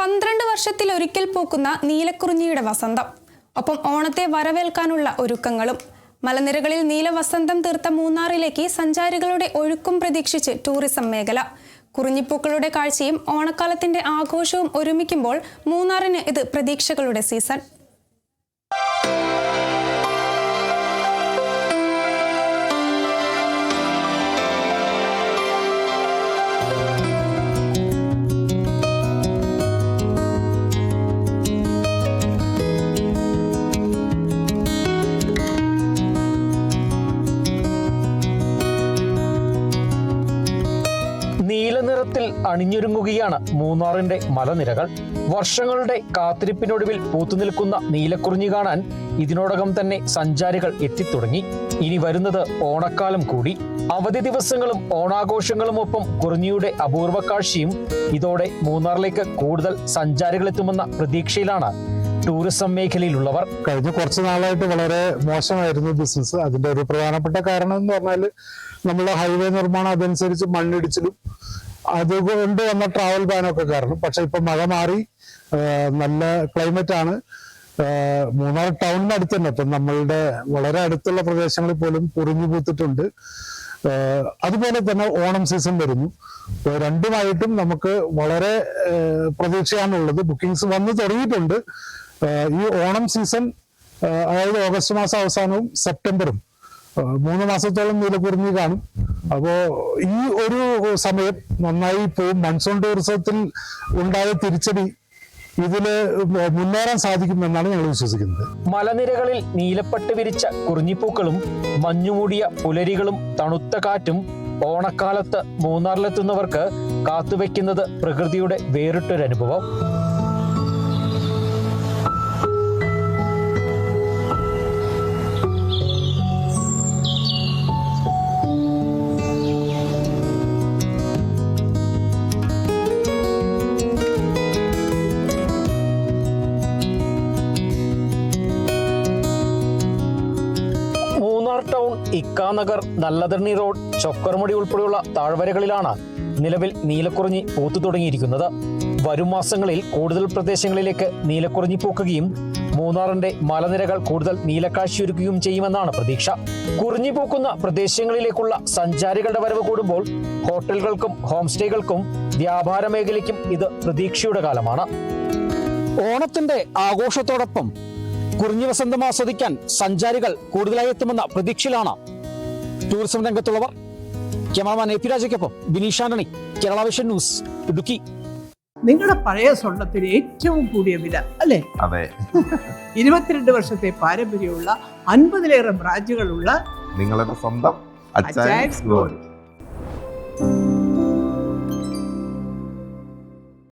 12 വർഷത്തിലൊരിക്കൽ പൂക്കുന്ന നീലക്കുറിഞ്ഞിയുടെ വസന്തം. ഒപ്പം ഓണത്തെ വരവേൽക്കാനുള്ള ഒരുക്കങ്ങളും. മലനിരകളിൽ നീലവസന്തം തീർത്ത മൂന്നാറിലേക്ക് സഞ്ചാരികളുടെ ഒഴുക്കും പ്രതീക്ഷിച്ച് ടൂറിസം മേഖല. കുറിഞ്ഞിപ്പൂക്കളുടെ കാഴ്ചയും ഓണക്കാലത്തിന്റെ ആഘോഷവും ഒരുമിക്കുമ്പോൾ മൂന്നാറിന് ഇത് പ്രതീക്ഷകളുടെ സീസൺ. നീലനിറത്തിൽ അണിഞ്ഞൊരുങ്ങുകയാണ് മൂന്നാറിന്റെ മലനിരകൾ. വർഷങ്ങളുടെ കാത്തിരിപ്പിനൊടുവിൽ പൂത്തുനിൽക്കുന്ന നീലക്കുറിഞ്ഞി കാണാൻ ഇതിനോടകം തന്നെ സഞ്ചാരികൾ എത്തിത്തുടങ്ങി. ഇനി വരുന്നത് ഓണക്കാലം കൂടി. അവധി ദിവസങ്ങളും ഓണാഘോഷങ്ങളും ഒപ്പം കുറിഞ്ഞിയുടെ അപൂർവ കാഴ്ചയും ഇതോടെ മൂന്നാറിലേക്ക് കൂടുതൽ സഞ്ചാരികൾ എത്തുമെന്ന പ്രതീക്ഷയിലാണ് ടൂറിസം മേഖലയിലുള്ളവർ. കഴിഞ്ഞ കുറച്ച് നാളായിട്ട് വളരെ മോശമായിരുന്നു ബിസിനസ്. അതിന്റെ ഒരു പ്രധാനപ്പെട്ട കാരണം എന്ന് പറഞ്ഞാൽ നമ്മളെ ഹൈവേ നിർമ്മാണം അതനുസരിച്ച് മണ്ണിടിച്ചിലും അതുകൊണ്ട് വന്ന ട്രാവൽ ബാനൊക്കെ കാരണം. പക്ഷെ ഇപ്പൊ മഴ മാറി, നല്ല ക്ലൈമറ്റ് ആണ്. മൂന്നാർ ടൗണിന് അടുത്ത് തന്നെ ഇപ്പം നമ്മളുടെ വളരെ അടുത്തുള്ള പ്രദേശങ്ങളിൽ പോലും കുറിഞ്ഞു പൂത്തിട്ടുണ്ട്. അതുപോലെ തന്നെ ഓണം സീസൺ വരുന്നു. രണ്ടുമായിട്ടും നമുക്ക് വളരെ പ്രതീക്ഷയാണുള്ളത്. ബുക്കിംഗ്സ് വന്നു തുടങ്ങിയിട്ടുണ്ട്. ഈ ഓണം സീസൺ, അതായത് ഓഗസ്റ്റ് മാസം അവസാനവും സെപ്റ്റംബറും 3 മാസത്തോളം നീലക്കുറിഞ്ഞി കാണും. അപ്പോ ഈ ഒരു സമയം നന്നായി പോവും. മൺസൂൺ ടൂറിസത്തിൽ ഉണ്ടായ തിരിച്ചടി ഇതില് മുന്നേറാൻ സാധിക്കുമെന്നാണ് ഞങ്ങൾ വിശ്വസിക്കുന്നത്. മലനിരകളിൽ നീലപ്പട്ട് വിരിച്ച കുറിഞ്ഞിപ്പൂക്കളും മഞ്ഞുമൂടിയ പുലരികളും തണുത്ത കാറ്റും ഓണക്കാലത്ത് മൂന്നാറിലെത്തുന്നവർക്ക് കാത്തുവെക്കുന്നത് പ്രകൃതിയുടെ വേറിട്ടൊരനുഭവം. ടൗൺ, ഇക്കാനഗർ, നല്ലതണ്ണി റോഡ്, ചൊക്കർമുടി ഉൾപ്പെടെയുള്ള താഴ്വരകളിലാണ് നിലവിൽ നീലക്കുറിഞ്ഞി പൂത്തു തുടങ്ങിയിരിക്കുന്നത്. വരും മാസങ്ങളിൽ കൂടുതൽ പ്രദേശങ്ങളിലേക്ക് നീലക്കുറിഞ്ഞി പൂക്കുകയും മൂന്നാറിന്റെ മലനിരകൾ കൂടുതൽ നീലക്കാഴ്ചയൊരുക്കുകയും ചെയ്യുമെന്നാണ് പ്രതീക്ഷ. കുറിഞ്ഞി പൂക്കുന്ന പ്രദേശങ്ങളിലേക്കുള്ള സഞ്ചാരികളുടെ വരവ് കൂടുമ്പോൾ ഹോട്ടലുകൾക്കും ഹോം സ്റ്റേകൾക്കും വ്യാപാര മേഖലയ്ക്കും ഇത് പ്രതീക്ഷയുടെ കാലമാണ്. ഓണത്തിന്റെ ആഘോഷത്തോടൊപ്പം കുറിഞ്ഞി വസന്തം ആസ്വദിക്കാൻ സഞ്ചാരികൾ കൂടുതലായി എത്തുമെന്ന പ്രതീക്ഷയിലാണ് ടൂറിസം രംഗത്തുള്ളവർ. ക്യാമറമാൻ എ പി രാജയ്ക്കൊപ്പം ബിനീഷ് ആന്റണി, കേരള വിഷൻ ന്യൂസ്, ഇടുക്കി. നിങ്ങളുടെ പഴയ സ്വർണത്തിന് ഏറ്റവും കൂടിയ വില അല്ലേ? അതെ. 22 വർഷത്തെ പാരമ്പര്യമുള്ള 50-ലേറെ ബ്രാഞ്ചുകളുള്ള നിങ്ങളുടെ സ്വന്തം അച്ചായൻസ് ഗോൾഡ്.